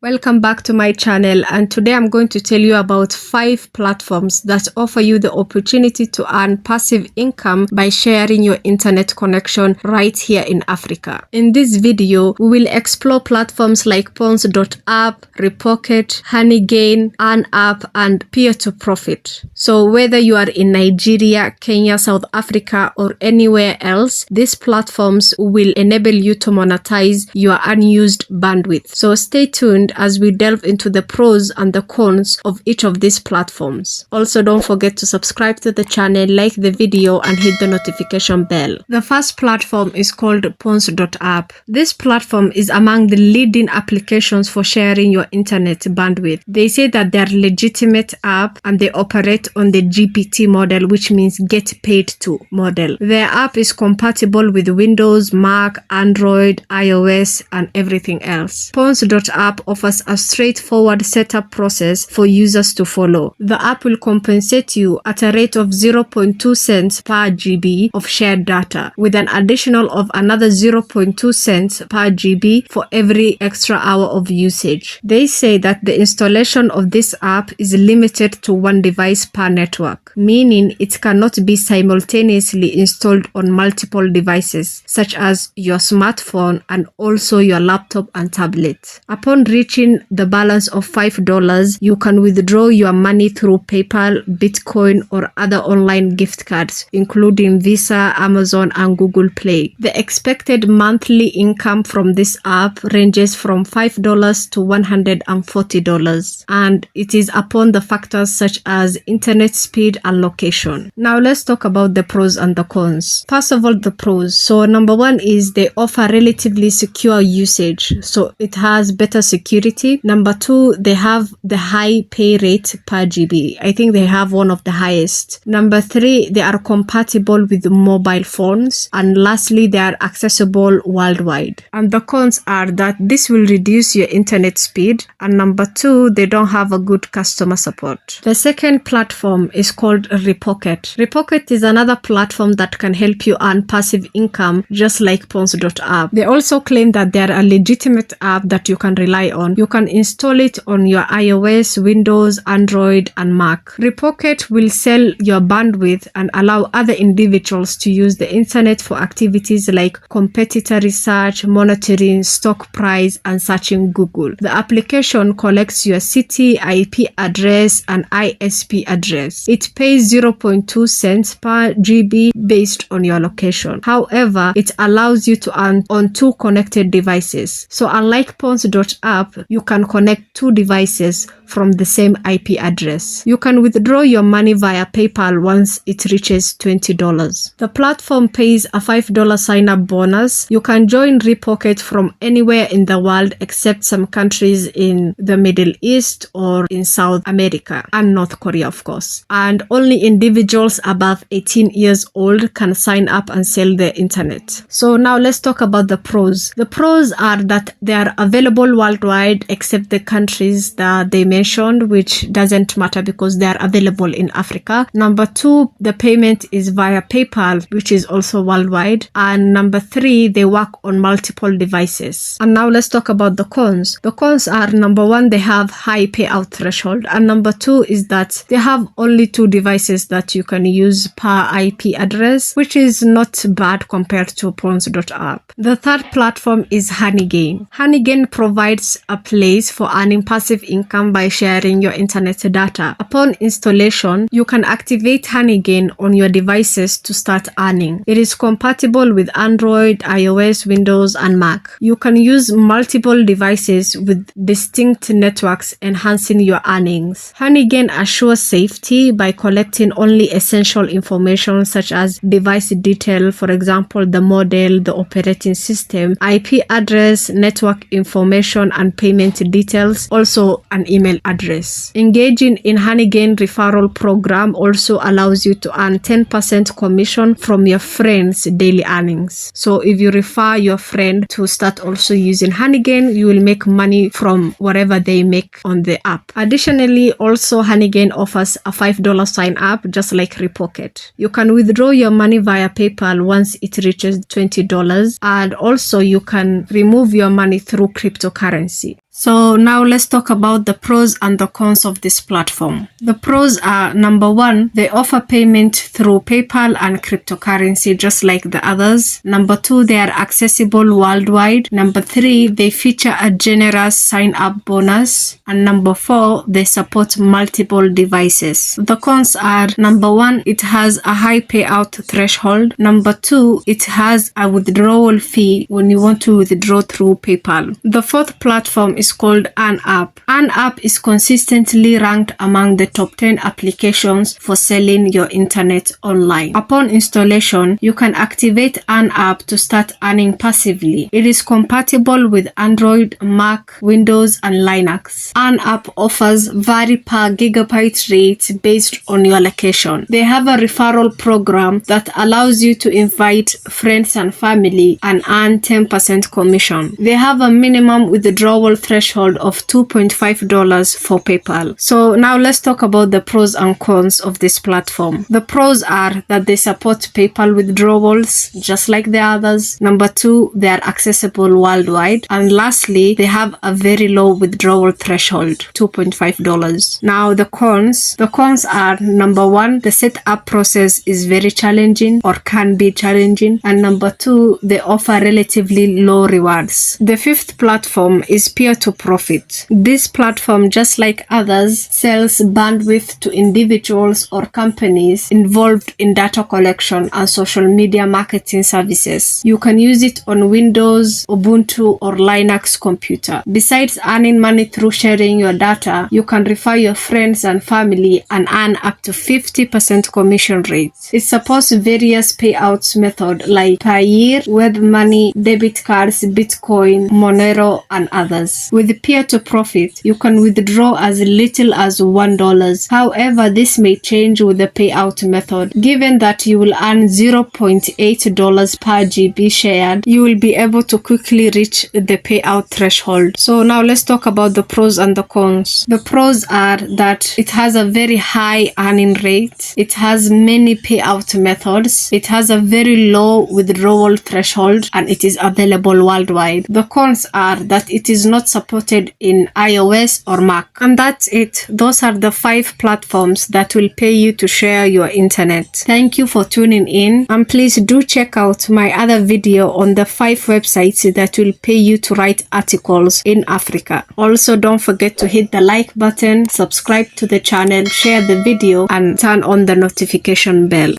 Welcome back to my channel, and today I'm going to tell you about 5 platforms that offer you the opportunity to earn passive income by sharing your internet connection right here in Africa. In this video, we will explore platforms like Pawns.app, Repocket, Honeygain, EarnUp, and Peer2Profit. So whether you are in Nigeria, Kenya, South Africa, or anywhere else, these platforms will enable you to monetize your unused bandwidth. So stay tuned as we delve into the pros and the cons of each of these platforms. Also, don't forget to subscribe to the channel, like the video, and hit the notification bell. The first platform is called Pawns.app. This platform is among the leading applications for sharing your internet bandwidth. They say that they are legitimate app and they operate on the GPT model, which means get paid to model. Their app is compatible with Windows, Mac, Android, iOS, and everything else. Pawns.app offers a straightforward setup process for users to follow. The app will compensate you at a rate of 0.2 cents per GB of shared data, with an additional of another 0.2 cents per GB for every extra hour of usage. They say that the installation of this app is limited to one device per network, meaning it cannot be simultaneously installed on multiple devices, such as your smartphone and also your laptop and tablet. Upon reaching the balance of $5, you can withdraw your money through PayPal, Bitcoin, or other online gift cards, including Visa, Amazon, and Google Play. The expected monthly income from this app ranges from $5 to $140, and it is upon the factors such as internet speed and location. Now let's talk about the pros and the cons. First of all, the pros. So number one is they offer relatively secure usage. So it has better security. Number two, they have the high pay rate per GB. I think they have one of the highest. Number three, they are compatible with mobile phones. And lastly, they are accessible worldwide. And the cons are that this will reduce your internet speed. And number two, they don't have a good customer support. The second platform is called Repocket. Repocket is another platform that can help you earn passive income just like Pawns.app. They also claim that they are a legitimate app that you can rely on. You can install it on your iOS, Windows, Android, and Mac. Repocket will sell your bandwidth and allow other individuals to use the internet for activities like competitor research, monitoring stock price, and searching Google. The application collects your city, IP address, and ISP address. It pays 0.2 cents per GB based on your location. However, it allows you to earn on 2 connected devices. So unlike Pawns.app, you can connect 2 devices from the same IP address. You can withdraw your money via PayPal once it reaches $20. The platform pays a $5 sign-up bonus. You can join Repocket from anywhere in the world except some countries in the Middle East or in South America and North Korea, of course. And only individuals above 18 years old can sign up and sell their internet. So now let's talk about the pros. The pros are that they are available worldwide except the countries that they mentioned, which doesn't matter because they are available in Africa. Number 2, the payment is via PayPal, which is also worldwide. And number 3, they work on multiple devices. And now let's talk about the cons. The cons are number 1, they have high payout threshold. And number 2 is that they have only 2 devices that you can use per IP address, which is not bad compared to Pawns.app. The third platform is Honeygain. Honeygain provides a place for earning passive income by sharing your internet data. Upon installation, you can activate Honeygain on your devices to start earning. It is compatible with Android, iOS, Windows, and Mac. You can use multiple devices with distinct networks, enhancing your earnings. Honeygain assures safety by collecting only essential information such as device detail, for example, the model, the operating system, IP address, network information, and payment details, also an email address. Engaging in Honeygain referral program also allows you to earn 10% commission from your friends' daily earnings. So if you refer your friend to start also using Honeygain, you will make money from whatever they make on the app. Additionally, also Honeygain offers a $5 sign up just like Repocket. You can withdraw your money via PayPal once it reaches $20, and also you can remove your money through cryptocurrency. So now let's talk about the pros and the cons of this platform. The pros are, number one, they offer payment through PayPal and cryptocurrency just like the others. Number two, they are accessible worldwide. Number three, they feature a generous sign-up bonus. And number four, they support multiple devices. The cons are, number one, it has a high payout threshold. Number two, it has a withdrawal fee when you want to withdraw through PayPal. The fourth platform is called AnApp. AnApp is consistently ranked among the top 10 applications for selling your internet online. Upon installation, you can activate AnApp to start earning passively. It is compatible with Android, Mac, Windows, and Linux. AnApp offers vary per gigabyte rates based on your location. They have a referral program that allows you to invite friends and family and earn 10% commission. They have a minimum withdrawal threshold of $2.5 for PayPal. So now let's talk about the pros and cons of this platform. The pros are that they support PayPal withdrawals just like the others. Number two, they are accessible worldwide. And lastly, they have a very low withdrawal threshold, $2.5. Now the cons are, number one, the setup process is very challenging or can be challenging. And number two, they offer relatively low rewards. The fifth platform is peer-to-profit. This platform, just like others, sells bandwidth to individuals or companies involved in data collection and social media marketing services. You can use it on Windows, Ubuntu, or Linux computer. Besides earning money through sharing your data, you can refer your friends and family and earn up to 50% commission rates. It supports various payouts methods like per year, web money, debit cards, Bitcoin, Monero, and others. With peer-to-profit, you can withdraw as little as $1. However, this may change with the payout method. Given that you will earn $0.8 per GB shared, you will be able to quickly reach the payout threshold. So now let's talk about the pros and the cons. The pros are that it has a very high earning rate. It has many payout methods. It has a very low withdrawal threshold, and it is available worldwide. The cons are that it is not supported in iOS or Mac. And that's it. Those are the 5 platforms that will pay you to share your internet. Thank you for tuning in, and please do check out my other video on the 5 websites that will pay you to write articles in Africa. Also, don't forget to hit the like button, subscribe to the channel, share the video, and turn on the notification bell.